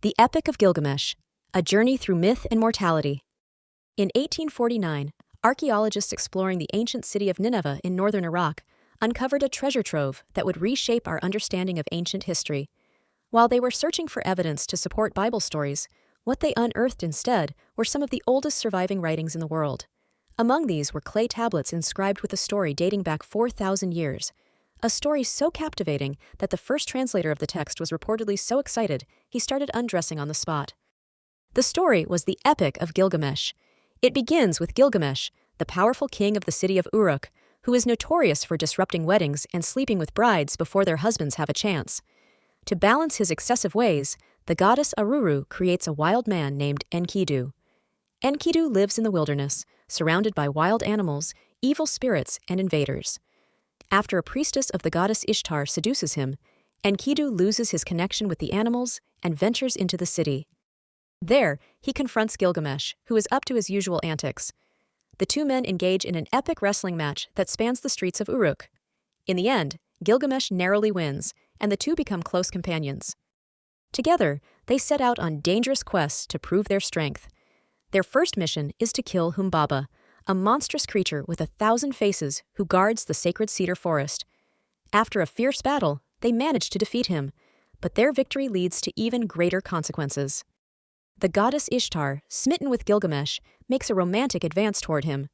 The Epic of Gilgamesh, A Journey Through Myth and Mortality. In 1849, archaeologists exploring the ancient city of Nineveh in northern Iraq uncovered a treasure trove that would reshape our understanding of ancient history. While they were searching for evidence to support Bible stories, what they unearthed instead were some of the oldest surviving writings in the world. Among these were clay tablets inscribed with a story dating back 4,000 years. A story so captivating that the first translator of the text was reportedly so excited he started undressing on the spot. The story was the Epic of Gilgamesh. It begins with Gilgamesh, the powerful king of the city of Uruk, who is notorious for disrupting weddings and sleeping with brides before their husbands have a chance. To balance his excessive ways, the goddess Aruru creates a wild man named Enkidu. Enkidu lives in the wilderness, surrounded by wild animals, evil spirits, and invaders. After a priestess of the goddess Ishtar seduces him, Enkidu loses his connection with the animals and ventures into the city. There, he confronts Gilgamesh, who is up to his usual antics. The two men engage in an epic wrestling match that spans the streets of Uruk. In the end, Gilgamesh narrowly wins, and the two become close companions. Together, they set out on dangerous quests to prove their strength. Their first mission is to kill Humbaba, a monstrous creature with 1,000 faces who guards the sacred cedar forest. After a fierce battle, they manage to defeat him, but their victory leads to even greater consequences. The goddess Ishtar, smitten with Gilgamesh, makes a romantic advance toward him.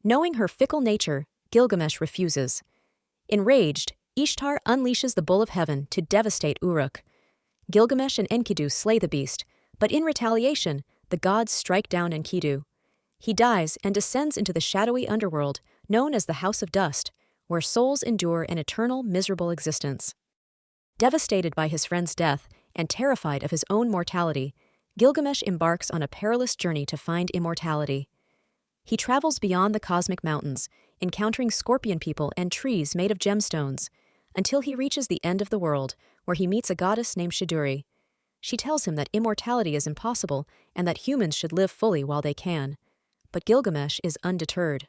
Knowing her fickle nature, Gilgamesh refuses. Enraged, Ishtar unleashes the Bull of Heaven to devastate Uruk. Gilgamesh and Enkidu slay the beast, but in retaliation, the gods strike down Enkidu. He dies and descends into the shadowy underworld known as the House of Dust, where souls endure an eternal, miserable existence. Devastated by his friend's death and terrified of his own mortality, Gilgamesh embarks on a perilous journey to find immortality. He travels beyond the cosmic mountains, encountering scorpion people and trees made of gemstones, until he reaches the end of the world, where he meets a goddess named Shiduri. She tells him that immortality is impossible and that humans should live fully while they can. But Gilgamesh is undeterred.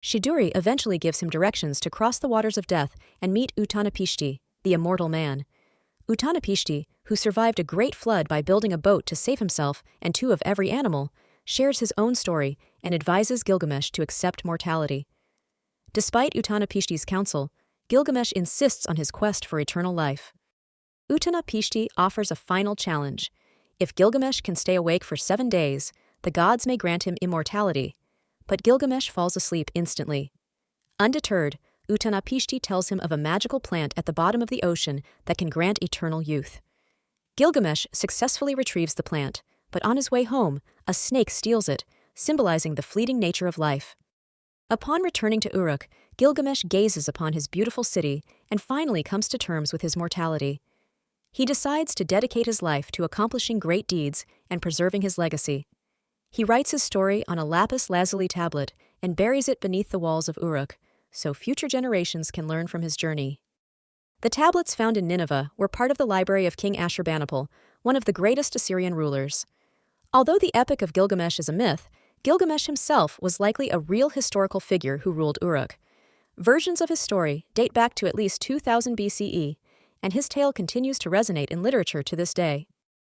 Shiduri eventually gives him directions to cross the waters of death and meet Utanapishti, the immortal man. Utanapishti, who survived a great flood by building a boat to save himself and two of every animal, shares his own story and advises Gilgamesh to accept mortality. Despite Utanapishti's counsel, Gilgamesh insists on his quest for eternal life. Utanapishti offers a final challenge. If Gilgamesh can stay awake for 7 days, the gods may grant him immortality, but Gilgamesh falls asleep instantly. Undeterred, Utanapishti tells him of a magical plant at the bottom of the ocean that can grant eternal youth. Gilgamesh successfully retrieves the plant, but on his way home, a snake steals it, symbolizing the fleeting nature of life. Upon returning to Uruk, Gilgamesh gazes upon his beautiful city and finally comes to terms with his mortality. He decides to dedicate his life to accomplishing great deeds and preserving his legacy. He writes his story on a lapis lazuli tablet and buries it beneath the walls of Uruk, so future generations can learn from his journey. The tablets found in Nineveh were part of the library of King Ashurbanipal, one of the greatest Assyrian rulers. Although the Epic of Gilgamesh is a myth, Gilgamesh himself was likely a real historical figure who ruled Uruk. Versions of his story date back to at least 2000 BCE, and his tale continues to resonate in literature to this day.